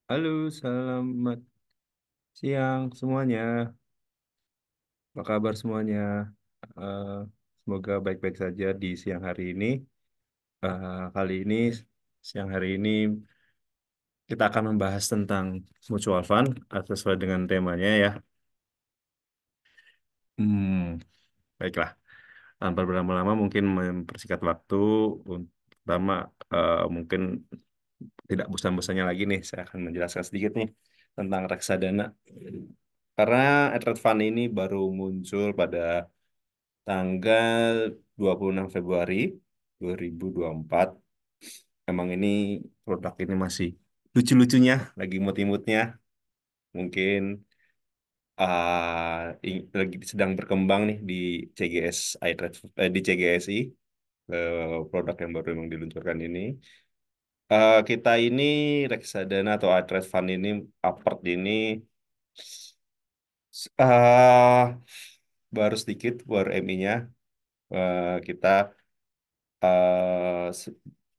Halo, selamat siang semuanya. Apa kabar semuanya? Eh, Semoga baik-baik saja di siang hari ini. Kali ini, siang hari ini, kita akan membahas tentang mutual fund sesuai dengan temanya ya. Hmm, Baiklah. Tanpa berlama-lama mungkin mempersingkat waktu. Pertama, mungkin tidak bosan-bosannya lagi nih, saya akan menjelaskan sedikit nih tentang reksadana. Karena Etret Fund ini baru muncul pada tanggal 26 Februari 2024. Emang ini produk ini masih lucu-lucunya, lagi imut-imutnya. Mungkin lagi sedang berkembang nih di CGS iTrade, di CGSI, produk yang baru yang diluncurkan ini. Kita ini reksadana atau iTrade Fund ini, apart ini eh baru sedikit, baru MI-nya. Kita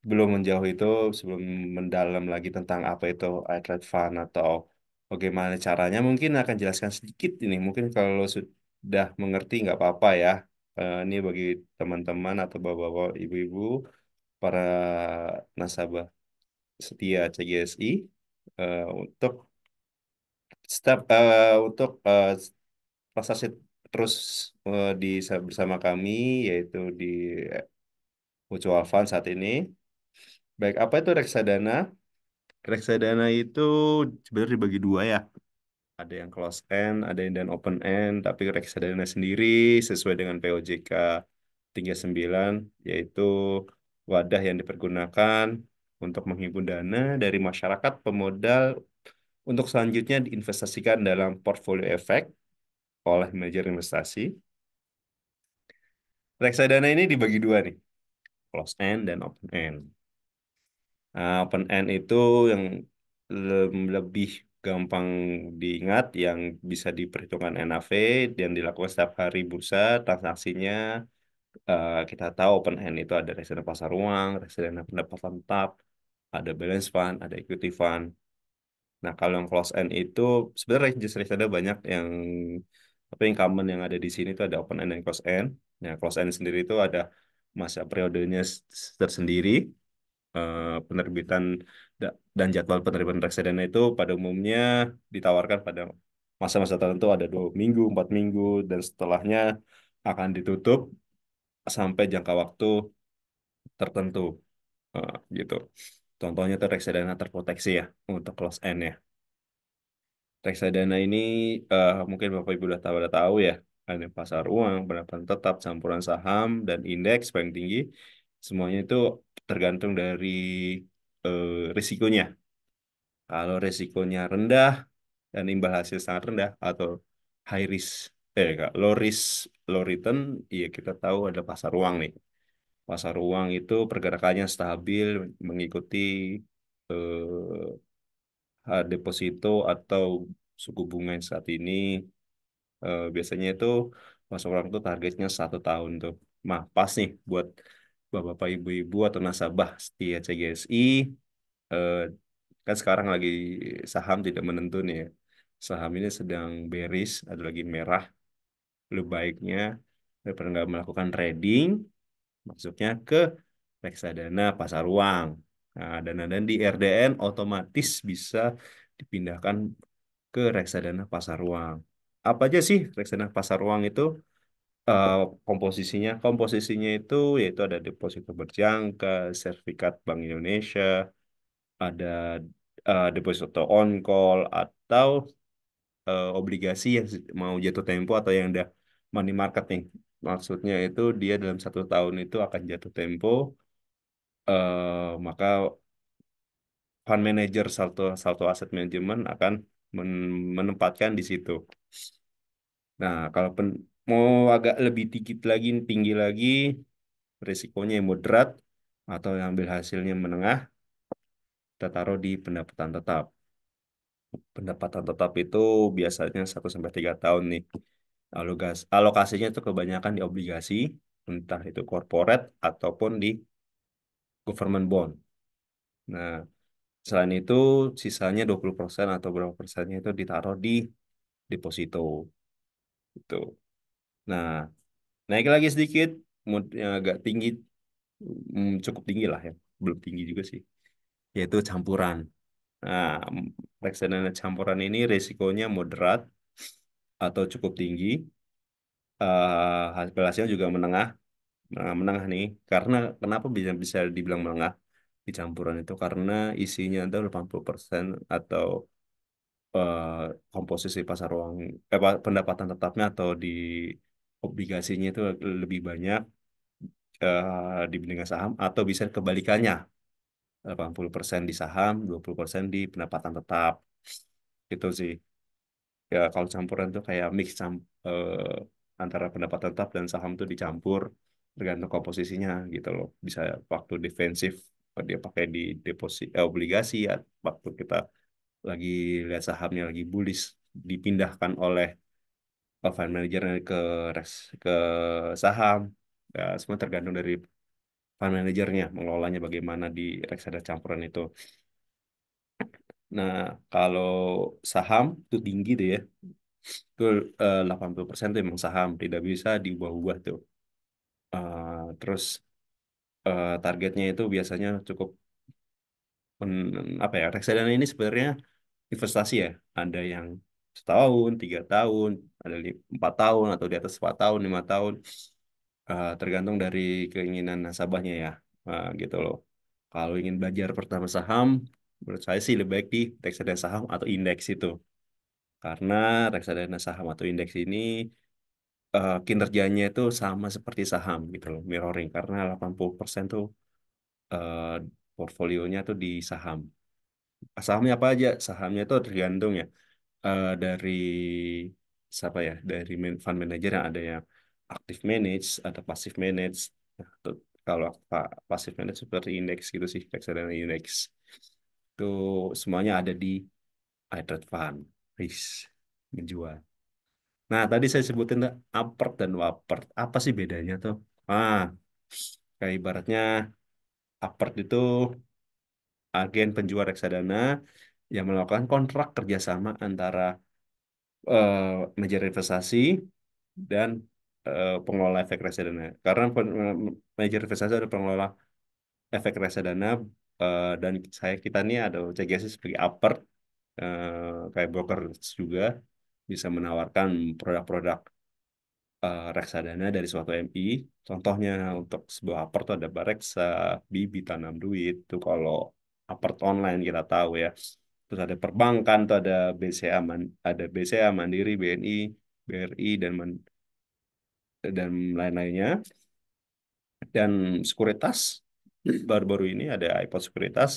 belum menjauh itu, sebelum mendalam lagi tentang apa itu iTrade Fund atau bagaimana caranya, mungkin akan jelaskan sedikit ini. Mungkin kalau sudah mengerti nggak apa-apa ya. Ini bagi teman-teman atau bapak-bapak, ibu-ibu, para nasabah setia CGSI, untuk transaksi terus bersama kami, yaitu di mutual fund saat ini. Baik, apa itu reksadana? Reksadana itu sebenarnya dibagi dua ya. Ada yang close end, ada yang dan open end. Tapi reksadana sendiri sesuai dengan POJK 39, yaitu wadah yang dipergunakan untuk menghimpun dana dari masyarakat pemodal untuk selanjutnya diinvestasikan dalam portfolio efek oleh manajer investasi. Reksadana ini dibagi dua nih, close end dan open end. Nah, open end itu yang lebih gampang diingat, yang bisa diperhitungkan NAV dan dilakukan setiap hari bursa transaksinya. Kita tahu open end itu ada reksadana pasar uang, reksadana pendapatan tetap, ada balance fund, ada equity fund. Nah, kalau yang close end itu sebenarnya jenis reksadana banyak yang, tapi yang common yang ada di sini itu ada open end dan close end. Nah, close end sendiri itu ada masa periodenya tersendiri. Penerbitan dan jadwal penerbitan reksadana itu pada umumnya ditawarkan pada masa-masa tertentu, ada 2 minggu, 4 minggu, dan setelahnya akan ditutup sampai jangka waktu tertentu. Gitu. Contohnya itu reksadana terproteksi ya untuk close end ya. Reksadana ini, mungkin Bapak Ibu udah tahu ya, ada pasar uang, pendapatan tetap, campuran saham, dan indeks paling tinggi. Semuanya itu tergantung dari risikonya. Kalau risikonya rendah dan imbal hasil sangat rendah atau high risk, low risk, low return, iya kita tahu ada pasar uang nih. Pasar uang itu pergerakannya stabil mengikuti deposito atau suku bunga yang saat ini. Biasanya itu pasar uang itu targetnya 1 tahun tuh. Nah, pas nih buat bapak-bapak, ibu-ibu atau nasabah setia CGSI. eh, Kan sekarang lagi saham tidak menentu nih ya. Saham ini sedang bearish atau lagi merah. Lebih baiknya daripada nggak melakukan trading, masuknya ke reksadana pasar uang. Nah, dana dan di RDN otomatis bisa dipindahkan ke reksadana pasar uang. Apa aja sih reksadana pasar uang itu? Eh, komposisinya itu yaitu ada deposito berjangka, sertifikat Bank Indonesia, ada deposito on call, atau obligasi yang mau jatuh tempo atau yang udah money market nih. Maksudnya itu dia dalam 1 tahun itu akan jatuh tempo, maka fund manager Salto Salto Asset Management akan menempatkan di situ. Nah, kalau mau agak lebih dikit lagi, tinggi lagi, risikonya yang moderat atau yang ambil hasilnya menengah, kita taruh di pendapatan tetap. Pendapatan tetap itu biasanya 1 sampai 3 tahun nih. Alokasinya itu kebanyakan di obligasi, entah itu corporate ataupun di government bond. Nah, Selain itu, sisanya 20% atau berapa persennya itu ditaruh di deposito. Gitu. Nah, naik lagi sedikit, yang agak tinggi, cukup tinggi lah ya. Belum tinggi juga sih. Yaitu campuran. Nah, reksadana campuran ini risikonya moderat atau cukup tinggi. Hasilnya juga menengah, menengah nih. Karena kenapa bisa bisa dibilang menengah di campuran itu? Karena isinya itu 80% atau eh, komposisi pasar uang, pendapatan tetapnya atau di obligasinya itu lebih banyak dibandingkan saham, atau bisa kebalikannya, 80% di saham, 20% di pendapatan tetap. Itu sih. Ya kalau campuran tuh kayak antara pendapatan tetap dan saham tuh dicampur tergantung komposisinya gitu loh. Bisa waktu defensif dia pakai di deposit obligasi ya, waktu kita lagi lihat sahamnya lagi bullish dipindahkan oleh fund manager ke ke saham. Ya, semua tergantung dari fund manajernya mengelolanya bagaimana di reksadana campuran itu. Nah, kalau saham itu tinggi tuh ya. Itu 80% tuh emang saham, tidak bisa diubah-ubah tuh. Terus targetnya itu biasanya cukup apa ya? Reksadana ini sebenarnya investasi ya. Ada yang setahun, 3 tahun, ada 4 tahun atau di atas 4 tahun, 5 tahun. Tergantung dari keinginan nasabahnya ya, gitu loh. Kalau ingin belajar pertama saham, menurut saya sih lebih baik di reksadana saham atau indeks itu. Karena reksadana saham atau indeks ini kinerjanya itu sama seperti saham gitu loh, mirroring. Karena 80% tuh eh, portfolionya tuh di saham. Sahamnya apa aja? Sahamnya itu tergantung ya dari siapa ya, dari fund manager yang ada yang active manage, ada passive manage. Nah, kalau passive manage seperti indeks gitu sih, reksadana indeks itu semuanya ada di iTrade Fund. Wis, menjual. Nah, tadi saya sebutin tuh Upper dan Wapert. Apa sih bedanya tuh? Ah, kayak ibaratnya Upper itu agen penjual reksadana yang melakukan kontrak kerjasama antara eh, manajer investasi dan pengelola efek reksadana. Karena manajer investasi ada pengelola efek reksadana, dan kita ini ada CGS sebagai upper, kayak broker juga bisa menawarkan produk-produk reksadana dari suatu MI. Contohnya untuk sebuah upper tuh ada Bareksa, Bibi Tanam Duit. Itu kalau upper online kita tahu ya. Terus ada perbankan tuh ada ada BCA, Mandiri, BNI, BRI dan lain-lainnya. Dan sekuritas baru-baru ini ada iPod Sekuritas,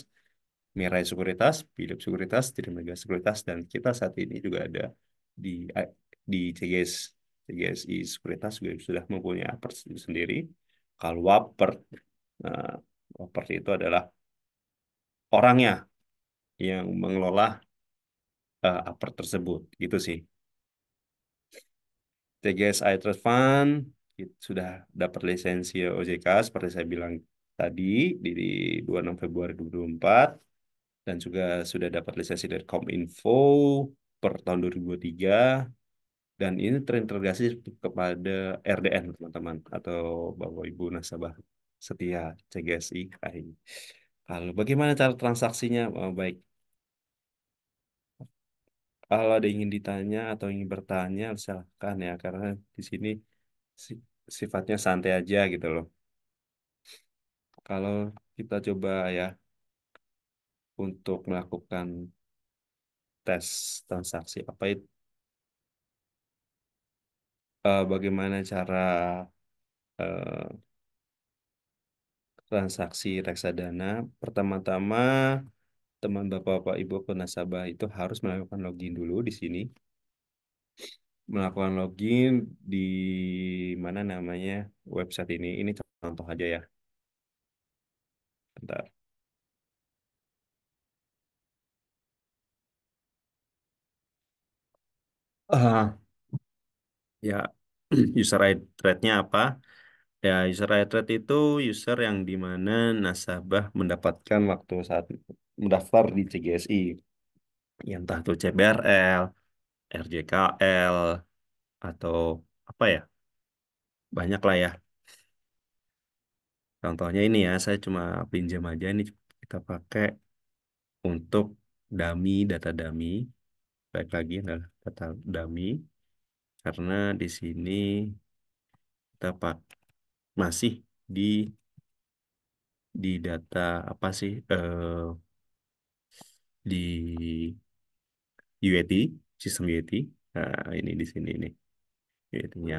Mirai Sekuritas, Philip Sekuritas, Trimegah Sekuritas, dan kita saat ini juga ada di di CGS, CGSI Sekuritas juga sudah mempunyai Apert sendiri. Kalau Wapert, nah, Wapert itu adalah orangnya yang mengelola Apert tersebut, gitu sih. CGSI Trust Fund sudah dapat lisensi OJK seperti saya bilang tadi di 26 Februari 2024, dan juga sudah dapat lisensi dari Kominfo per tahun 2023, dan ini terintegrasi kepada RDN teman-teman atau Bapak Ibu nasabah setia CGSI. Kalau bagaimana cara transaksinya? Baik, kalau ada ingin ditanya atau ingin bertanya silahkan ya, karena di sini si- sifatnya santai aja gitu loh. Kalau kita coba ya untuk melakukan tes transaksi apa itu, bagaimana cara eh, transaksi reksadana. Pertama-tama, teman bapak-bapak ibu nasabah itu harus melakukan login dulu di sini. Melakukan login di mana namanya website ini. Ini contoh aja ya. Bentar. Ah, ya, user ID rate-nya apa? Ya, user right rate itu user yang di mana nasabah mendapatkan waktu saat mendaftar di CGSI. Ya, entah itu CBRL, RJKL, atau apa ya, banyak lah ya. Contohnya ini ya, saya cuma pinjam aja ini kita pakai untuk data dummy. Baik lagi adalah data dummy, karena di sini kita masih di data apa sih di UAT, sistem UAT. Nah, ini di sini nih UAT-nya.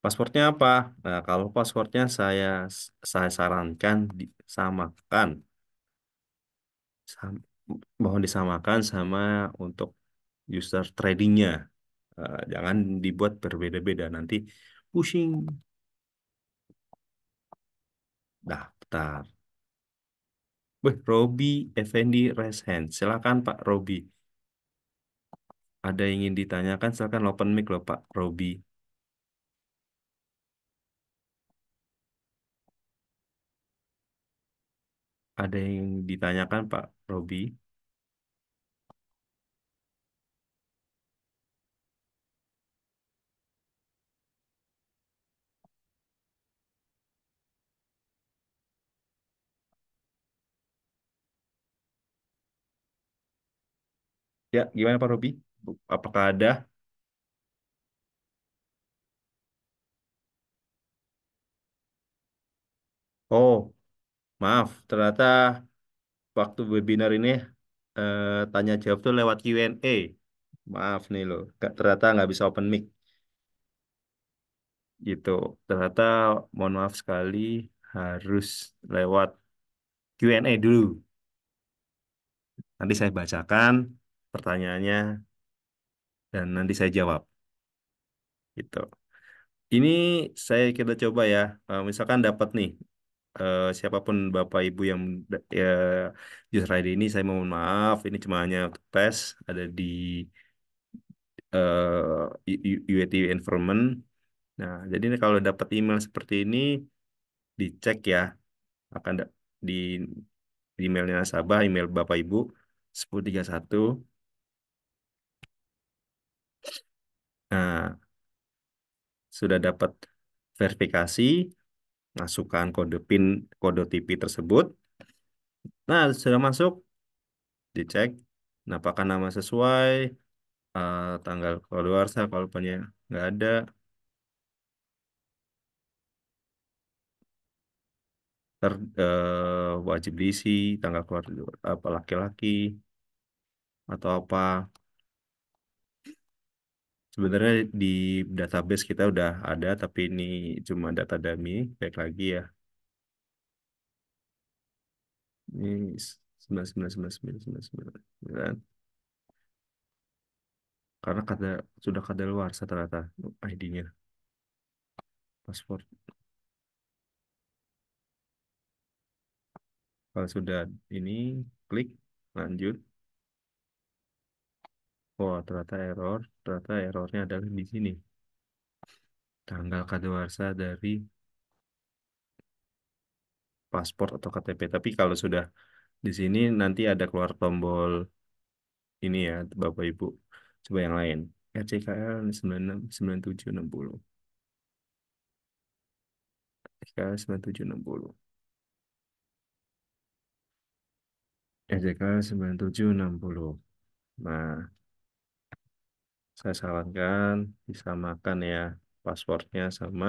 Pasportnya apa? Nah, kalau pasportnya saya sarankan disamakan, sam- mohon disamakan sama untuk user tradingnya. Jangan dibuat berbeda-beda nanti pusing. Daftar. Wih, Robi Effendi Reshen. Silakan Pak Robi. Ada yang ingin ditanyakan? Silakan open mic loh Pak Robi. Ada yang ditanyakan Pak Robi? Ya, gimana Pak Robi? Apakah ada? Oh, maaf. Ternyata waktu webinar ini tanya jawab tuh lewat Q&A. Maaf nih loh. Ternyata nggak bisa open mic gitu. Ternyata mohon maaf sekali harus lewat Q&A dulu. Nanti saya bacakan pertanyaannya dan nanti saya jawab gitu. Ini kita coba ya. Misalkan dapat nih siapapun Bapak Ibu yang ya, user ID ini saya mohon maaf ini cuma hanya untuk tes ada di UAT environment. Nah, jadi ini kalau dapat email seperti ini dicek ya akan di emailnya nasabah, email Bapak Ibu 1031. Nah, sudah dapat verifikasi, masukkan kode PIN, kode OTP tersebut. Nah, sudah masuk, dicek. Nah, apakah nama sesuai, tanggal keluarsa, kalau punya nggak ada, wajib diisi tanggal keluar apa laki-laki atau apa. Sebenarnya di database kita udah ada, tapi ini cuma data dummy. Baik lagi ya. Ini 999999. Karena sudah kadaluarsa ternyata ID-nya, paspor. Kalau sudah ini, klik lanjut. Oh, ternyata error. Ternyata errornya adalah di sini. Tanggal kadaluarsa dari paspor atau KTP. Tapi kalau sudah di sini nanti ada keluar tombol ini ya, Bapak Ibu. Coba yang lain. RCKL 969760. RCKL 9760. RCKL 9760. Nah, saya sarankan disamakan ya passwordnya sama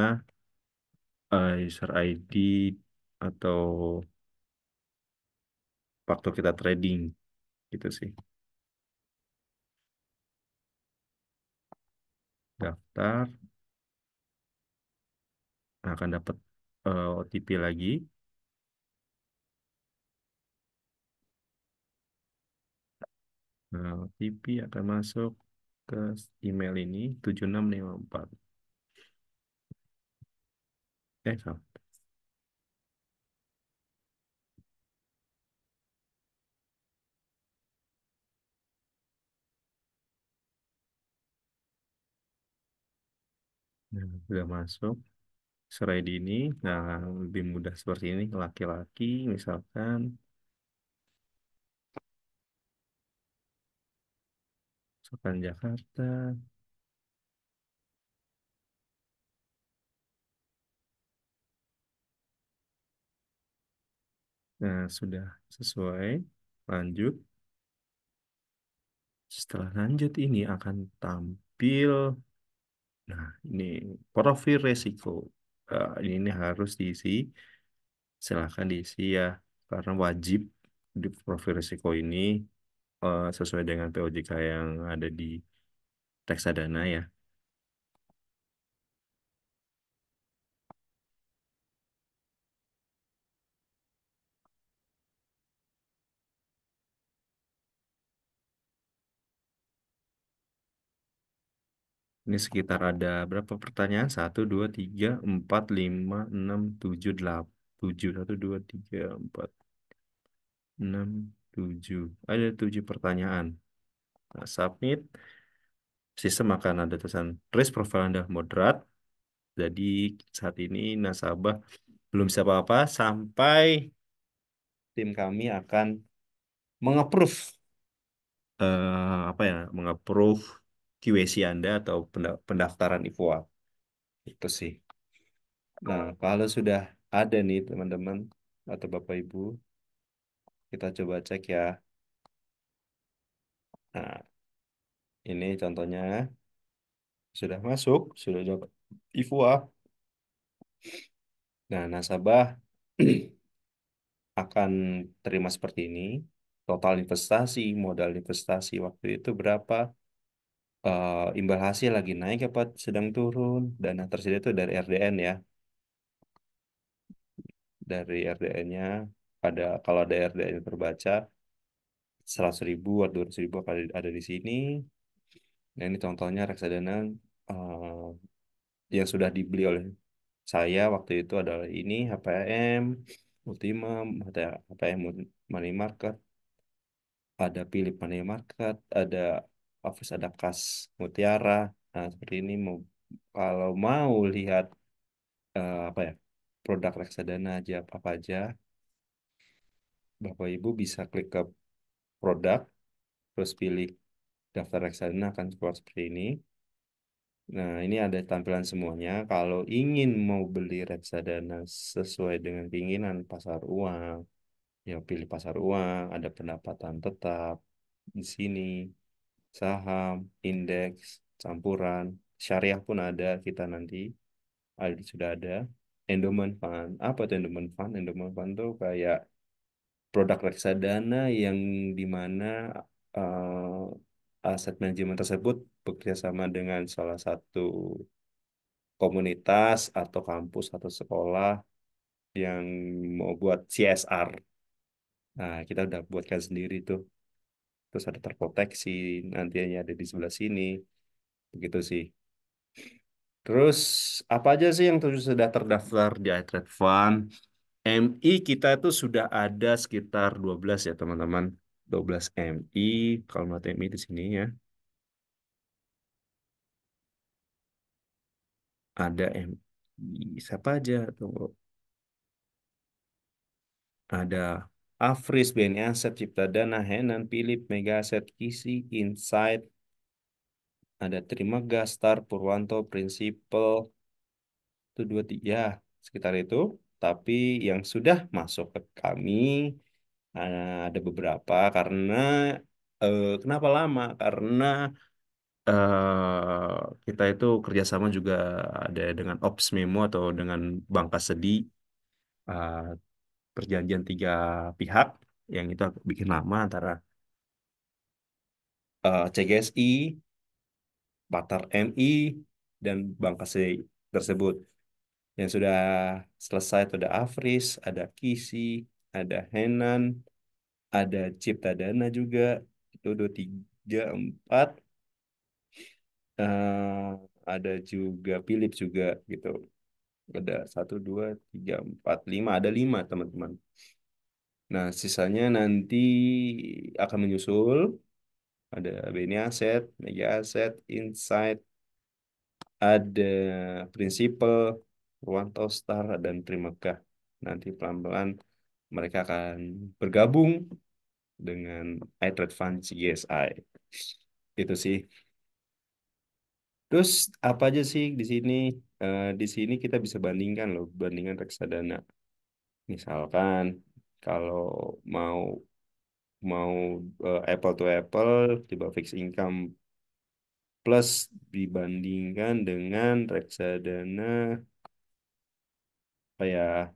user ID atau waktu kita trading gitu sih. Daftar akan dapat OTP lagi. Nah, OTP akan masuk ke email ini 7654. Salah. Nah, sudah masuk. Serai dini, nah lebih mudah seperti ini. Laki-laki misalkan, misalkan Jakarta. Nah, sudah sesuai. Lanjut. Setelah lanjut ini akan tampil. Nah, ini profil resiko. Ini harus diisi. Silahkan diisi ya. Karena wajib di profil resiko ini sesuai dengan POJK yang ada di reksadana ya. Ini sekitar ada berapa pertanyaan? Satu, dua, tiga, empat, lima, enam, tujuh, delapan, tujuh. Satu, dua, tiga, empat, enam, tujuh. Ada 7 pertanyaan. Nah, submit. Sistem akan ada tulisan risk profile Anda moderat. Jadi saat ini nasabah belum bisa apa-apa sampai tim kami akan mengapprove apa ya, mengapprove QAC Anda atau pendaftaran IFOA. Itu sih. Nah, kalau sudah ada nih teman-teman atau Bapak Ibu, kita coba cek ya. Nah, ini contohnya sudah masuk, sudah dapat IFOA. Nah, nasabah akan terima seperti ini. Total investasi, modal investasi waktu itu berapa? Imbal hasil lagi naik apa sedang turun? Dana tersedia itu dari RDN ya. Dari RDN-nya ada, kalau ada RDN terbaca 100.000 atau 200.000 ada di sini. Nah, ini contohnya reksadana eh, yang sudah dibeli oleh saya waktu itu adalah ini HPM, Ultimum, ada HPM Money Market, ada Philip Money Market, ada Office, ada Kas Mutiara. Nah, seperti ini mau, kalau mau lihat apa ya, produk reksadana aja apa aja, Bapak Ibu bisa klik ke produk, terus pilih daftar reksadana akan keluar seperti ini. Nah, ini ada tampilan semuanya. Kalau ingin mau beli reksadana sesuai dengan keinginan pasar uang, ya pilih pasar uang, ada pendapatan tetap di sini, saham, indeks, campuran, syariah pun ada kita nanti. Sudah ada. Endowment fund. Apa tuh endowment fund? Endowment fund tuh kayak produk reksadana yang di mana aset manajemen tersebut bekerja sama dengan salah satu komunitas atau kampus atau sekolah yang mau buat CSR. Nah, kita udah buatkan sendiri tuh. Terus ada terproteksi, nantinya ada di sebelah sini. Begitu sih. Terus apa aja sih yang sudah terdaftar di iTrade Fund? MI kita itu sudah ada sekitar 12 ya teman-teman. 12 MI, kalau mati MI di sini ya. Ada MI, siapa aja? Tunggu. Ada Afris, BNI Asset, Cipta Dana, Henan, Philip, Mega Asset, Kisi, Insight, ada Terima Gas, Star, Purwanto, Prinsipal, itu dua tiga, sekitar itu. Tapi yang sudah masuk ke kami ada beberapa karena kenapa lama? Karena kita itu kerjasama juga ada dengan Ops Memo atau dengan Bank Kasedi, eh, perjanjian 3 pihak yang itu bikin lama antara CGSI, Patar MI, dan Bank Kasedi tersebut. Yang sudah selesai itu ada Afris, ada Kisi, ada Henan, ada Cipta Dana juga. Itu dua, tiga, empat. eh, ada juga Philips juga gitu. Ada satu, dua, tiga, empat, lima. Ada 5 teman-teman. Nah, sisanya nanti akan menyusul. Ada BNI Asset, Mega Asset, Insight, ada Principal, Purwanto, Star, dan Trimegah. Nanti pelan-pelan mereka akan bergabung dengan iTrade Fund CSI. Itu sih. Terus apa aja sih di sini? Di sini kita bisa bandingkan loh, bandingkan reksadana. Misalkan kalau mau mau apple to apple, coba fixed income plus dibandingkan dengan reksadana apa ya?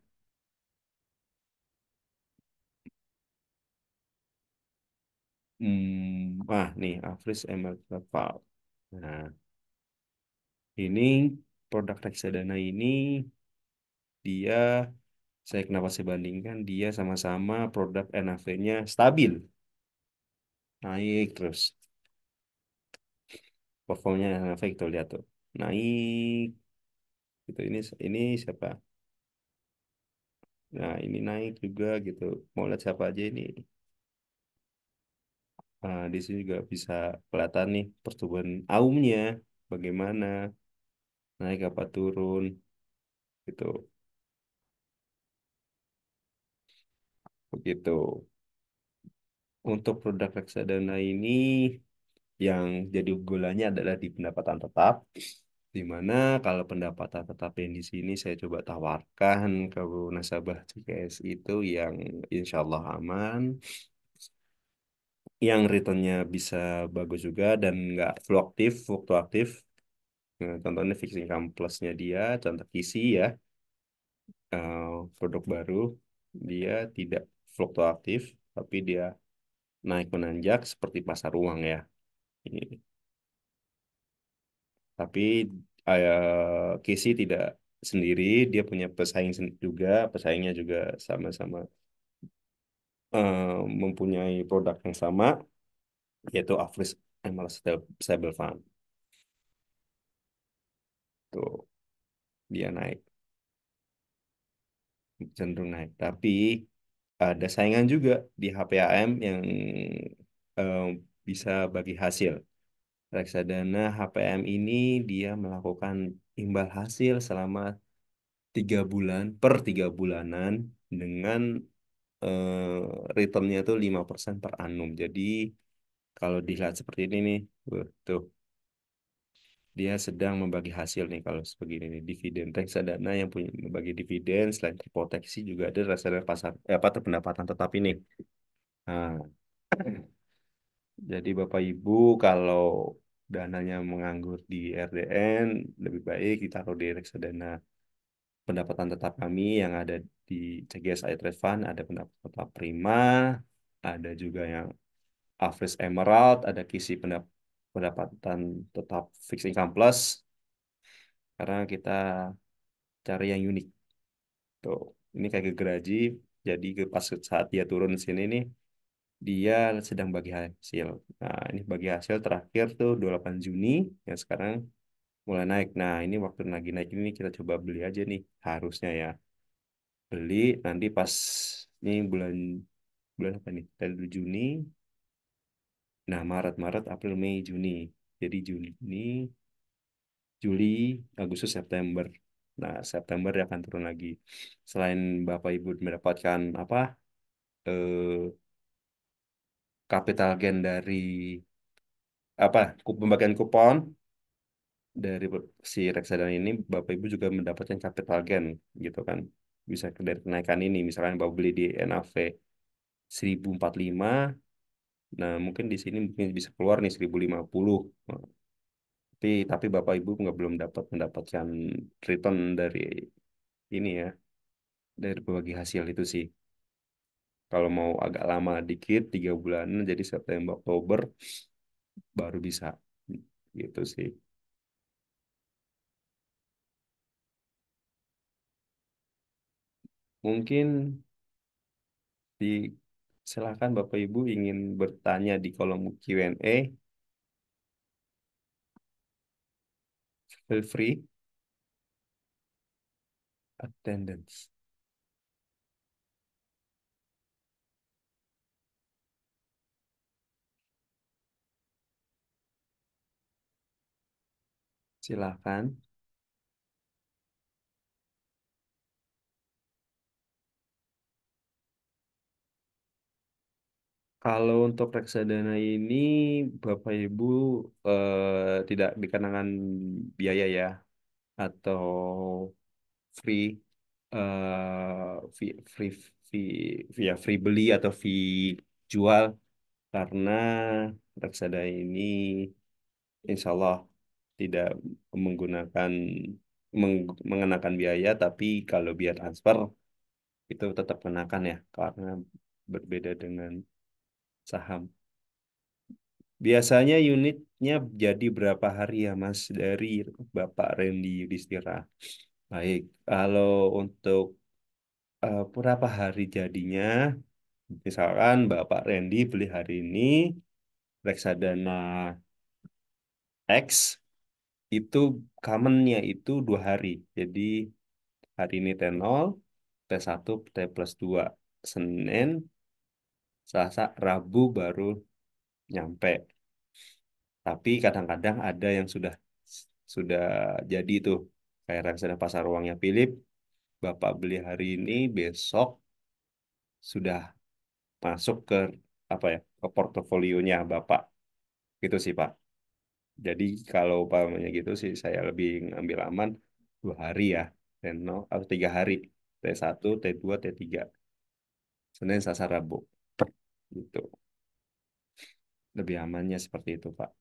Nih Afris Emerald Global. Nah, ini produk reksadana ini dia saya kenapa saya bandingkan dia sama-sama produk NAV-nya stabil, naik terus. Performanya NAV kita lihat tuh. Naik gitu. Ini siapa? Nah, ini naik juga gitu. Mau lihat siapa aja ini. Nah, di sini juga bisa kelihatan nih pertumbuhan AUM-nya bagaimana, naik apa turun gitu. Begitu. Untuk produk reksadana ini yang jadi unggulannya adalah di pendapatan tetap, di mana kalau pendapatan tetap yang di sini saya coba tawarkan ke nasabah CKS itu yang insya Allah aman, yang returnnya bisa bagus juga dan nggak fluktuatif. Nah, contohnya fixed income plusnya dia, contoh KISI ya, eh, produk baru, dia tidak fluktuatif, tapi dia naik menanjak seperti pasar uang ya. Ini. Tapi Casey tidak sendiri, dia punya pesaing juga, pesaingnya juga sama-sama mempunyai produk yang sama, yaitu Afris Emerald Stable Fund. Tuh, dia naik, cenderung naik. Tapi ada saingan juga di HPAM yang eh, bisa bagi hasil. Reksadana HPM ini dia melakukan imbal hasil selama 3 bulan per 3 bulanan dengan returnnya itu 5% per annum. Jadi kalau dilihat seperti ini nih, tuh dia sedang membagi hasil nih kalau sebegini nih dividen. Reksadana yang punya membagi dividen selain terproteksi juga ada reksadana pasar apa pendapatan tetap ini. Nah, jadi Bapak Ibu kalau dananya menganggur di RDN lebih baik ditaruh di reksadana pendapatan tetap kami yang ada di CGSI Trade Fund, ada pendapatan tetap Prima, ada juga yang Average Emerald, ada kisi pendapatan tetap fixed income plus, karena kita cari yang unik. Tuh, ini kayak gegeraji, jadi pas saat dia turun di sini nih, dia sedang bagi hasil. Nah, ini bagi hasil terakhir tuh 28 Juni, yang sekarang mulai naik. Nah, ini waktu lagi naik ini kita coba beli aja nih, harusnya ya. Beli nanti pas ini bulan bulan apa nih? Dari Juni, nah Maret, April, Mei, Juni. Jadi Juni, Juli, Agustus, September. Nah, September dia akan turun lagi. Selain Bapak Ibu mendapatkan apa? Eh, capital gain dari apa? Pembagian kupon dari si reksadana ini, Bapak Ibu juga mendapatkan capital gain gitu kan. Bisa dari kenaikan ini, misalnya Bapak beli di NAV 1045. Nah, mungkin di sini mungkin bisa keluar nih 1050. Tapi Bapak Ibu nggak belum mendapatkan return dari ini ya, dari berbagi hasil itu sih. Kalau mau agak lama dikit, 3 bulan, jadi September, Oktober baru bisa. Gitu sih. Mungkin di silakan Bapak Ibu ingin bertanya di kolom Q&A, feel free attendance. Silakan. Kalau untuk reksadana ini, Bapak Ibu tidak dikenakan biaya ya, atau free free via free beli atau fee jual, karena reksadana ini insya Allah tidak menggunakan mengenakan biaya, tapi kalau biaya transfer itu tetap kenakan ya, karena berbeda dengan saham. Biasanya unitnya jadi berapa hari ya Mas, dari Bapak Randy Yudhistira? Baik, kalau untuk berapa hari jadinya, misalkan Bapak Randy beli hari ini reksadana X, itu common-nya itu 2 hari. Jadi hari ini T0, T1, T+2. Senin, Selasa, Rabu baru nyampe. Tapi kadang-kadang ada yang sudah jadi tuh. Kayak reksadana pasar uangnya Philip, Bapak beli hari ini, besok sudah masuk ke apa ya, ke portofolionya Bapak. Gitu sih Pak. Jadi kalau umpamanya gitu sih saya lebih ngambil aman 2 hari ya. T0 atau 3 hari. T1, T2, T3. Senin, Selasa, Rabu. Gitu. Lebih amannya seperti itu Pak.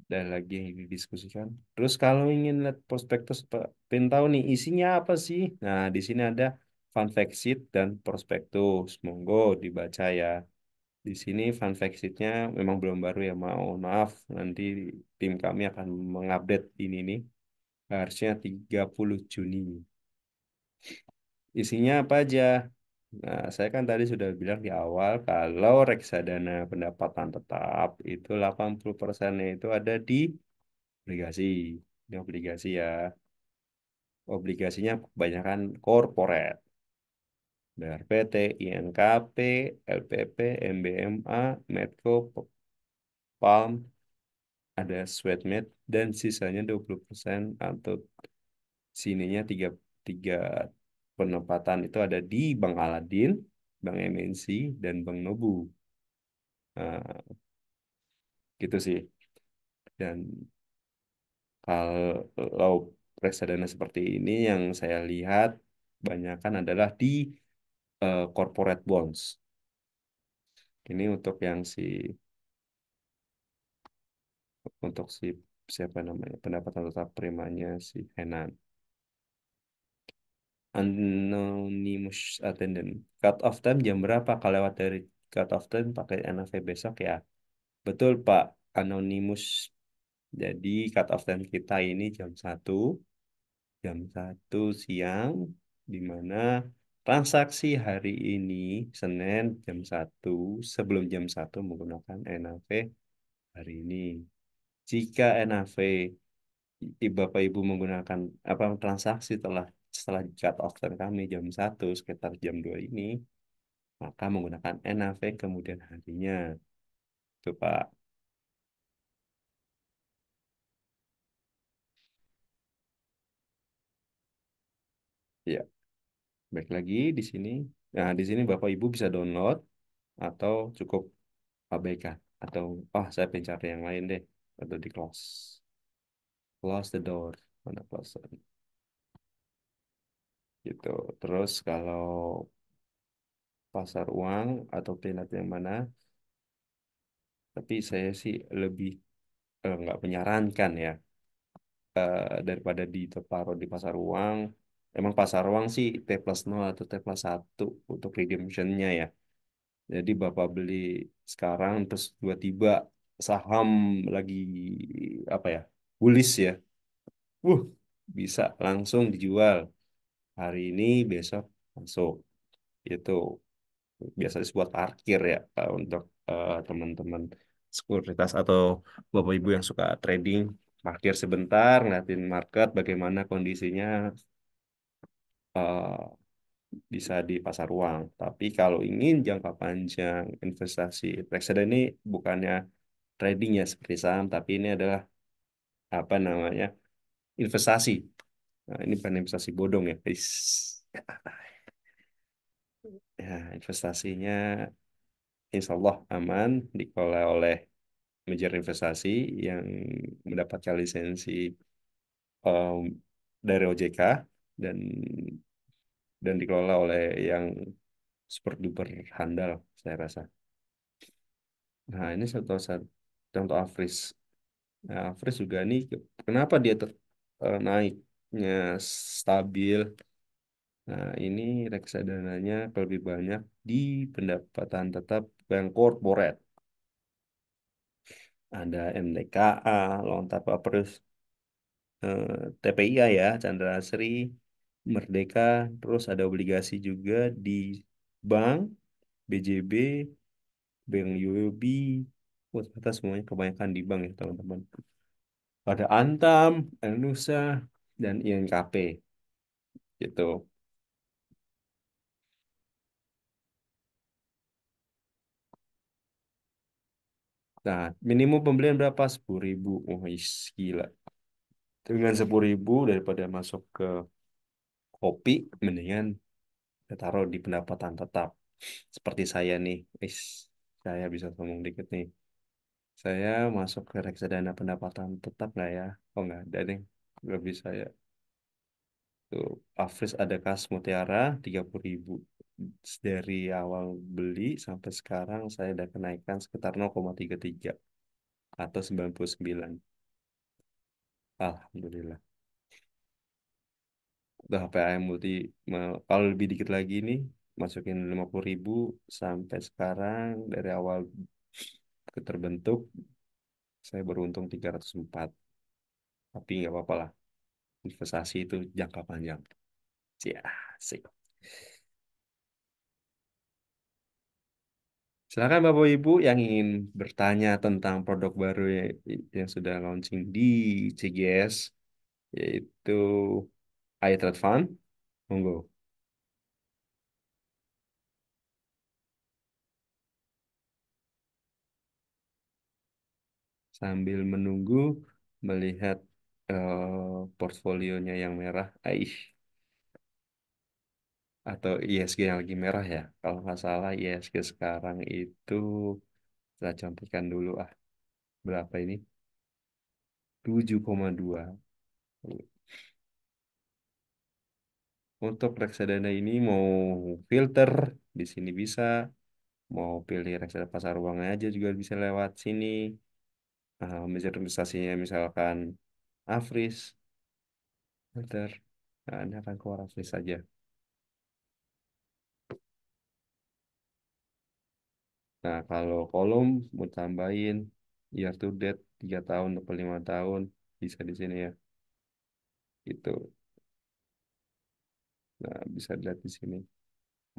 Dan lagi yang didiskusikan. Terus kalau ingin lihat prospektus, Pak, pengen tahu nih isinya apa sih? Nah, di sini ada fun fact sheet dan prospektus. Monggo dibaca ya. Di sini fun fact sheet-nya memang belum baru ya, mohon maaf. Nanti tim kami akan mengupdate ini nih. Harusnya 30 Juni. Isinya apa aja? Nah, saya kan tadi sudah bilang di awal kalau reksadana pendapatan tetap itu 80%-nya itu ada di obligasi. Ini obligasi ya. Obligasinya kebanyakan corporate. Bayar PT, INKP, LPP, MBMA, Medco, Palm, ada Swedmed, dan sisanya 20% atau sininya tiga, tiga penempatan itu ada di Bank Aladin, Bank MNC, dan Bank Nobu. Nah, gitu sih. Dan kalau reksadana seperti ini yang saya lihat banyakkan adalah di corporate bonds. Ini untuk si siapa namanya, pendapatan tetap primanya si Henan. Anonymous attendant. Cut off time jam berapa? Kalau lewat dari cut off time pakai NAV besok ya. Betul Pak Anonymous. Jadi cut off time kita ini jam 1 siang, di mana transaksi hari ini Senin jam 1, sebelum jam 1 menggunakan NAV hari ini. Jika NAV Bapak Ibu menggunakan apa transaksi setelah cut off time kami jam 1 sekitar jam 2 ini, maka menggunakan NAV kemudian harinya. Itu Pak. Ya, baik lagi di sini. Nah, di sini Bapak Ibu bisa download atau cukup abaikan, atau saya pengen cari yang lain deh, atau di close the door, mana close gitu. Terus kalau pasar uang atau peanut yang mana, tapi saya sih lebih nggak menyarankan ya, daripada ditaruh di pasar uang. Emang pasar uang sih T+0 atau T+1 untuk redemptionnya ya. Jadi Bapak beli sekarang terus tiba-tiba saham lagi apa ya, bullish ya. Uh, bisa langsung dijual hari ini, besok masuk. Itu biasanya buat parkir ya, untuk teman-teman sekuritas atau bapak ibu yang suka trading, parkir sebentar ngeliatin market bagaimana kondisinya, eh, bisa di pasar uang. Tapi kalau ingin jangka panjang investasi reksadana ini bukannya trading ya seperti saham, tapi ini adalah apa namanya investasi. Nah, ini bukan investasi bodong ya. Ya, investasinya insya Allah aman dikelola oleh manajer investasi yang mendapatkan lisensi em, dari OJK dan dikelola oleh yang super duper handal saya rasa. Nah, ini satu contoh Afris. Nah, Afris juga nih kenapa dia naiknya stabil. Nah, ini reksadananya lebih banyak di pendapatan tetap yang corporate. Ada MDKA, Lontar Papers, TPIA ya, Chandra Asri, Merdeka, terus ada obligasi juga di bank, BJB, Bank UOB. Wah, ternyata semuanya kebanyakan di bank ya, teman-teman. Ada Antam, Nusa, dan INKP gitu. Nah, minimum pembelian berapa? 10.000. Oh, gila. Dengan 10.000 daripada masuk ke kopi, mendingan kita taruh di pendapatan tetap. Seperti saya nih, saya bisa ngomong dikit nih. Saya masuk ke reksadana pendapatan tetap nggak ya? Oh nggak ada nih, nggak bisa ya. Tuh, Afris ada Kas Mutiara 30.000. Dari awal beli sampai sekarang saya ada kenaikan sekitar 0,33 atau 99. Alhamdulillah. Udah HPAM multi kalau lebih dikit lagi nih masukin 50.000 sampai sekarang dari awal terbentuk saya beruntung 304. Tapi nggak apa-apa lah, investasi itu jangka panjang. Ya, asik. Silakan Bapak Ibu yang ingin bertanya tentang produk baru yang sudah launching di CGS, yaitu iTrade Fund. Monggo. Sambil menunggu melihat portfolionya yang merah, atau ISG yang lagi merah ya. Kalau nggak salah ISG sekarang itu saya contohkan dulu berapa ini? 7,2. Untuk reksadana ini mau filter di sini bisa, mau pilih reksadana pasar uang aja juga bisa lewat sini. Mencari investasinya misalkan Afris, filter. Nah, ini akan keluar Afris saja. Nah, kalau kolom mau tambahin year to date 3 tahun atau 5 tahun bisa di sini ya. Itu. Nah, bisa dilihat di sini.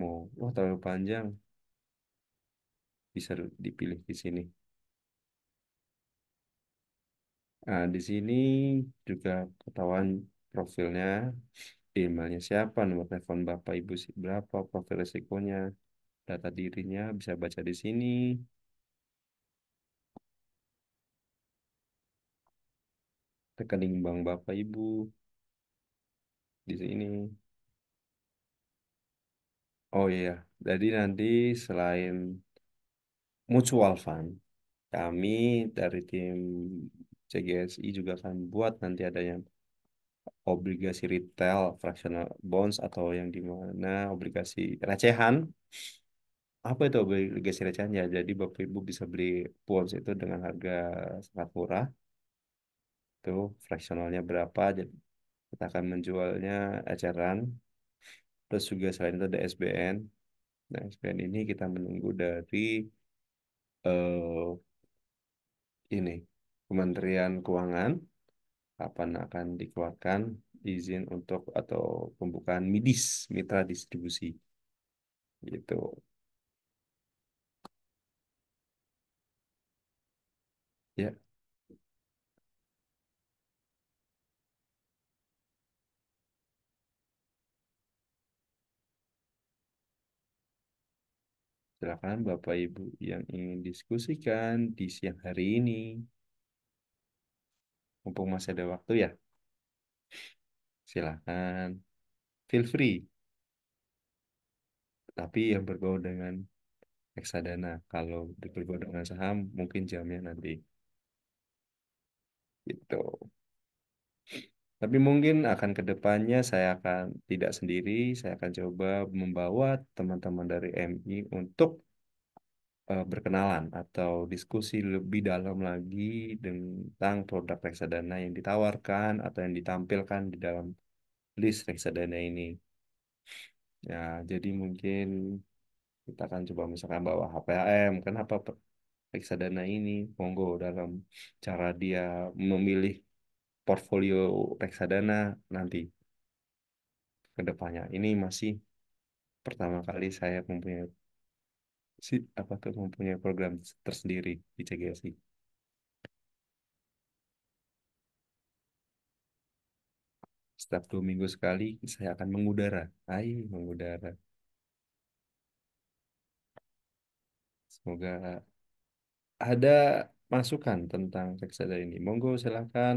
Mau, wah terlalu panjang, bisa dipilih di sini. Nah, di sini juga ketahuan profilnya, emailnya siapa, nomor telepon Bapak Ibu berapa, profil resikonya, data dirinya bisa baca di sini, rekening bank Bapak Ibu di sini. Oh iya, jadi nanti selain mutual fund, kami dari tim CGSI juga akan buat nanti adanya obligasi retail fractional bonds atau yang dimana obligasi recehan. Apa itu obligasi recehan ya? Jadi Bapak Ibu bisa beli bonds itu dengan harga sangat murah. Itu fractionalnya berapa? Jadi kita akan menjualnya eceran. Terus juga selain itu ada SBN. Nah, SBN ini kita menunggu dari eh, ini Kementerian Keuangan kapan akan dikeluarkan izin untuk atau pembukaan MIDIS, Mitra Distribusi gitu. Ya, silakan Bapak Ibu yang ingin diskusikan di siang hari ini. mumpung masih ada waktu ya, silahkan feel free. Tapi yang berbau dengan reksadana. Kalau berbau dengan saham, mungkin jamnya nanti gitu. Tapi mungkin akan ke depannya saya akan tidak sendiri, saya akan coba membawa teman-teman dari MI untuk berkenalan atau diskusi lebih dalam lagi tentang produk reksadana yang ditawarkan atau yang ditampilkan di dalam list reksadana ini. Ya, jadi mungkin kita akan coba misalkan bawa HPHM, kenapa reksadana ini, monggo dalam cara dia memilih portfolio reksadana nanti ke depannya. Ini masih pertama kali saya mempunyai apa tuh mempunyai program tersendiri di CGSI. Setiap 2 minggu sekali saya akan mengudara. Mengudara. Semoga ada masukan tentang reksadana ini. Monggo silakan.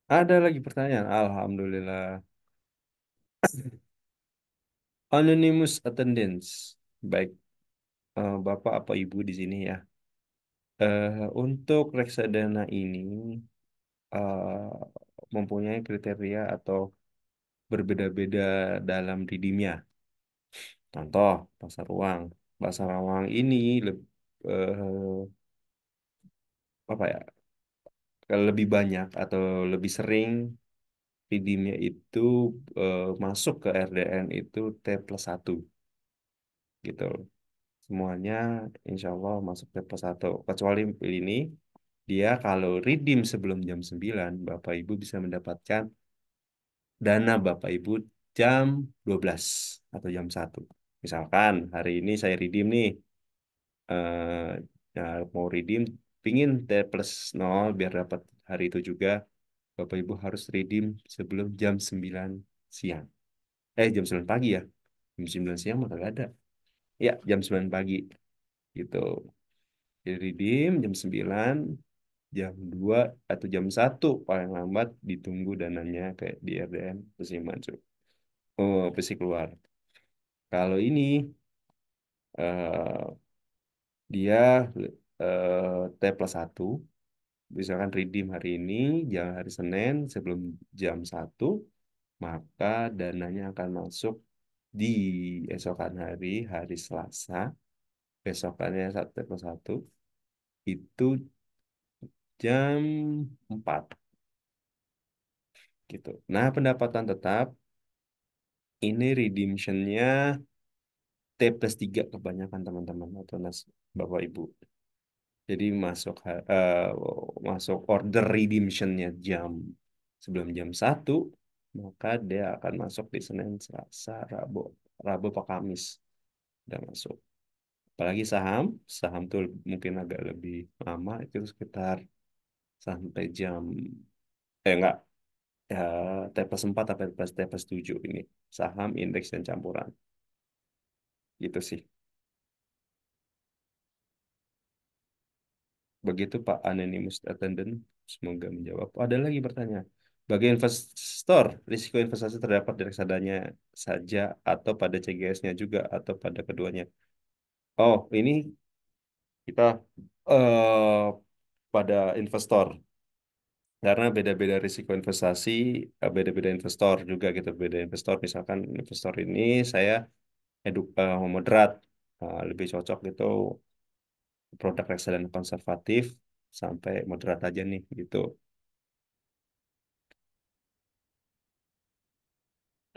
Ada lagi pertanyaan? Alhamdulillah. Anonymous attendance. Baik, Bapak apa Ibu di sini ya. Untuk reksadana ini mempunyai kriteria atau berbeda-beda dalam redeemnya. Contoh, pasar uang. Pasar uang ini apa ya? Lebih banyak atau lebih sering redeemnya itu masuk ke RDN itu T+1 gitu. Semuanya insya Allah masuk T+1. Kecuali ini, dia kalau redeem sebelum jam 9, Bapak Ibu bisa mendapatkan dana Bapak Ibu jam 12 atau jam 1. Misalkan hari ini saya redeem nih, eh, ya, mau redeem, pingin T+0 biar dapat hari itu juga, Bapak Ibu harus redeem sebelum jam 9 siang. Jam 9 pagi ya. Jam 9 siang mah nggak ada. Ya, jam 9 pagi gitu. Jadi redeem jam 9, jam 2 atau jam 1 paling lambat ditunggu dananya kayak di RDN terus masuk. Oh, pasti keluar. Kalau ini eh, dia T+1, misalkan redeem hari ini, jam hari Senin sebelum jam 1, maka dananya akan masuk di esokan hari, hari Selasa, besokannya T+1, itu jam 4 gitu. Nah, pendapatan tetap ini redemptionnya T+3 kebanyakan teman-teman atau Bapak Ibu. Jadi masuk order redemptionnya sebelum jam 1, maka dia akan masuk di Senin, Selasa, Rabu, Rabu atau Kamis udah masuk. Apalagi saham, saham tuh mungkin agak lebih lama itu sekitar sampai enggak ya T+4 sampai T+7 ini saham, indeks dan campuran gitu sih. Begitu Pak Anonymous Attendant, semoga menjawab. Ada lagi pertanyaan. Bagi investor, risiko investasi terdapat di reksadanya saja atau pada CGS-nya juga atau pada keduanya. Oh, ini kita pada investor. Karena beda-beda risiko investasi, beda-beda investor juga gitu. Beda investor, misalkan investor ini saya moderat. Lebih cocok gitu produk reksadana konservatif sampai moderat aja nih gitu.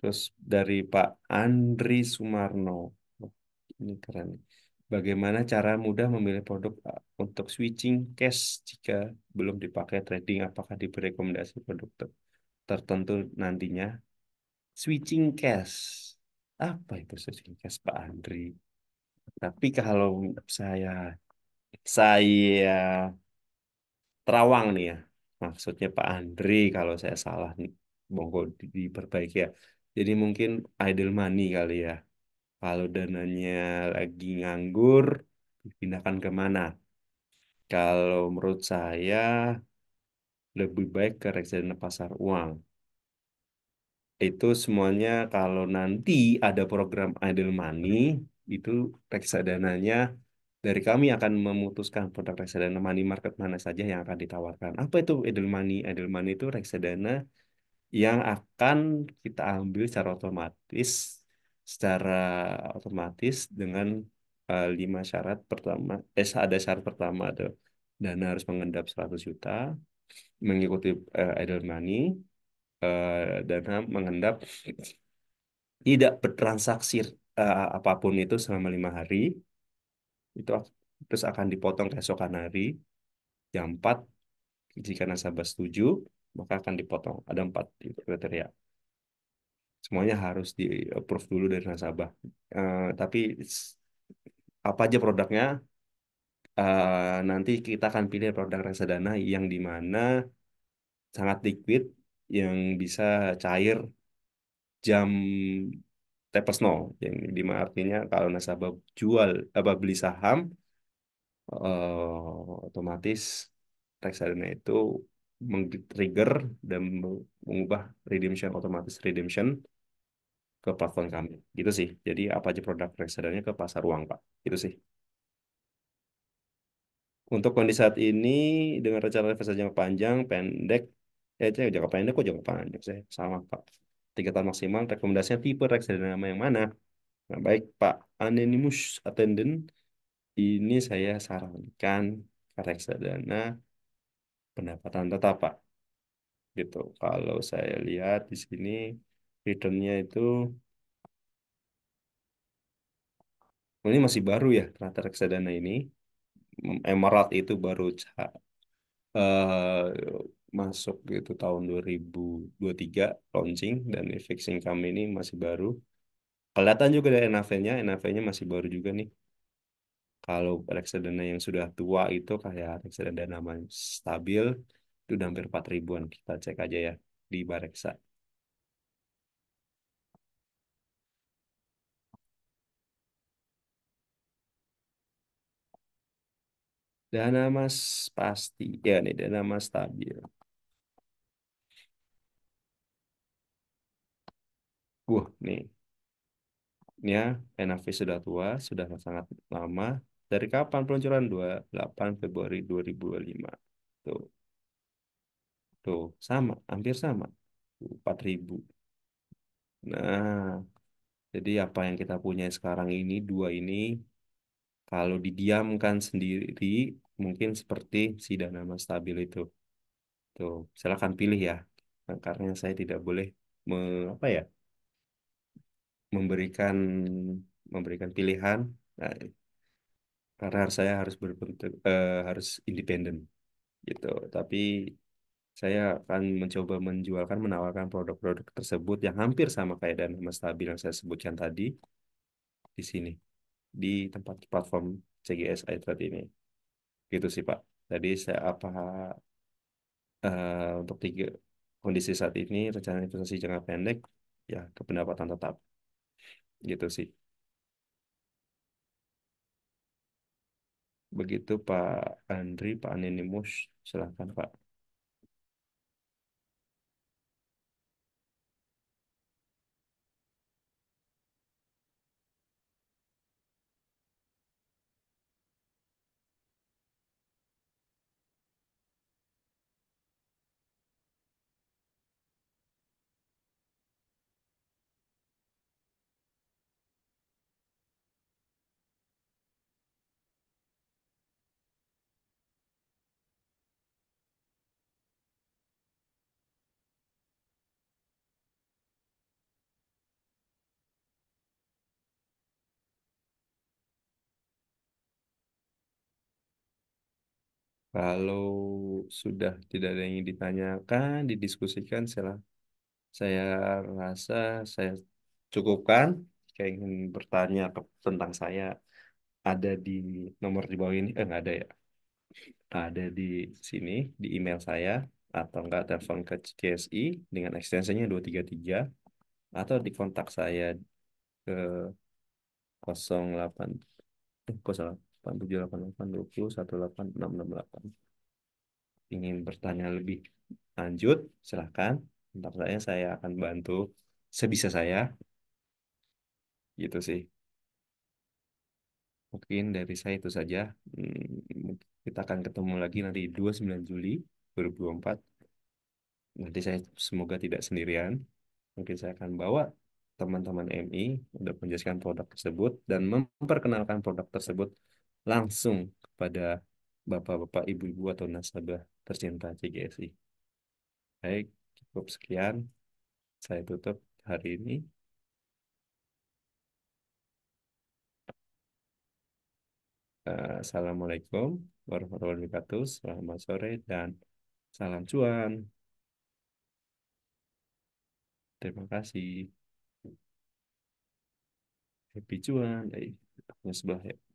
Terus dari Pak Andri Sumarno. Oh, ini keren. Bagaimana cara mudah memilih produk untuk switching cash jika belum dipakai trading? Apakah diberi rekomendasi produk tertentu nantinya? Switching cash. Apa itu switching cash, Pak Andri? Tapi kalau saya saya terawang nih ya. Maksudnya Pak Andri kalau saya salah nih, monggo diperbaiki ya. Jadi mungkin idle money kali ya. Kalau dananya lagi nganggur, dipindahkan kemana? Kalau menurut saya lebih baik ke reksadana pasar uang. Itu semuanya kalau nanti ada program idle money, itu reksadananya dari kami akan memutuskan produk reksadana money market mana saja yang akan ditawarkan. Apa itu idle money? Idle money itu reksadana yang akan kita ambil secara otomatis dengan lima syarat pertama. Ada syarat pertama ada dana harus mengendap 100 juta, mengikuti idle money, dana mengendap tidak bertransaksi apapun itu selama 5 hari, itu terus akan dipotong keesokan hari jam 4 jika nasabah setuju, maka akan dipotong. Ada 4 itu kriteria. Semuanya harus di approve dulu dari nasabah. Tapi apa aja produknya, nanti kita akan pilih produk reksadana yang di mana sangat liquid, yang bisa cair jam TPS 0. Yang di mana artinya kalau nasabah apa beli saham, otomatis reksadana itu trigger dan mengubah otomatis redemption ke platform kami. Gitu sih. Jadi apa aja produk reksadanya ke pasar uang, Pak. Itu sih. Untuk kondisi saat ini dengan rencana investasi jangka panjang, pendek, jangka pendek kok jangka panjang saya sama Pak. 3 tahun maksimal. Rekomendasinya tipe reksadana yang mana? Nah, baik Pak Anonymous Attendant, ini saya sarankan ke reksadana pendapatan tetap Pak. Gitu. Kalau saya lihat di sini returnnya itu ini masih baru ya ternyata reksadana ini. Emerald itu baru eh, masuk gitu tahun 2023 launching, dan fixing kami ini masih baru. Kelihatan juga dari NAV-nya, NAV-nya masih baru juga nih. Kalau reksadana yang sudah tua itu kayak reksadana namanya stabil, itu udah hampir 4 ribuan. Kita cek aja ya di Bareksa. Dana Mas pasti, ya nih Dana Mas stabil. Nih, ini ya NAV sudah tua, sudah sangat lama. Dari kapan peluncuran? 28 Februari 2025. Tuh. Tuh, sama, hampir sama. 4 ribu. Nah, jadi apa yang kita punya sekarang ini, dua ini, kalau didiamkan sendiri, mungkin seperti si dana mas stabil itu. Tuh, silakan pilih ya. Nah, karena saya tidak boleh apa ya, memberikan memberikan pilihan. Nah, karena saya harus berbentuk harus independen gitu. Tapi saya akan mencoba menawarkan produk-produk tersebut yang hampir sama kayak Dana Mas Stabil yang saya sebutkan tadi di sini, di tempat platform CGS iTrade ini. Gitu sih, Pak. Tadi saya untuk kondisi saat ini, rencana investasi jangka pendek, ya ke pendapatan tetap. Gitu sih. Begitu Pak Andri, Pak Aninimus, silahkan Pak. Kalau sudah tidak ada yang ingin ditanyakan, didiskusikan, saya rasa saya cukupkan. Jika ingin bertanya tentang saya, ada di nomor di bawah ini. Nggak ada ya. Ada di sini, di email saya. Atau enggak telepon ke CSI dengan ekstensinya 233. Atau di kontak saya ke 08, 0878201868. Ingin bertanya lebih lanjut, silahkan. Kontak saya akan bantu sebisa saya. Gitu sih. Mungkin dari saya itu saja. Kita akan ketemu lagi nanti 29 Juli 2024. Nanti saya semoga tidak sendirian. Mungkin saya akan bawa teman-teman MI untuk menjelaskan produk tersebut dan memperkenalkan produk tersebut langsung kepada bapak-bapak, ibu-ibu atau nasabah tercinta CGSI. Baik, cukup sekian. Saya tutup hari ini. Assalamualaikum warahmatullahi wabarakatuh. Selamat sore dan salam cuan. Terima kasih. Happy cuan. Punya sebelah ya.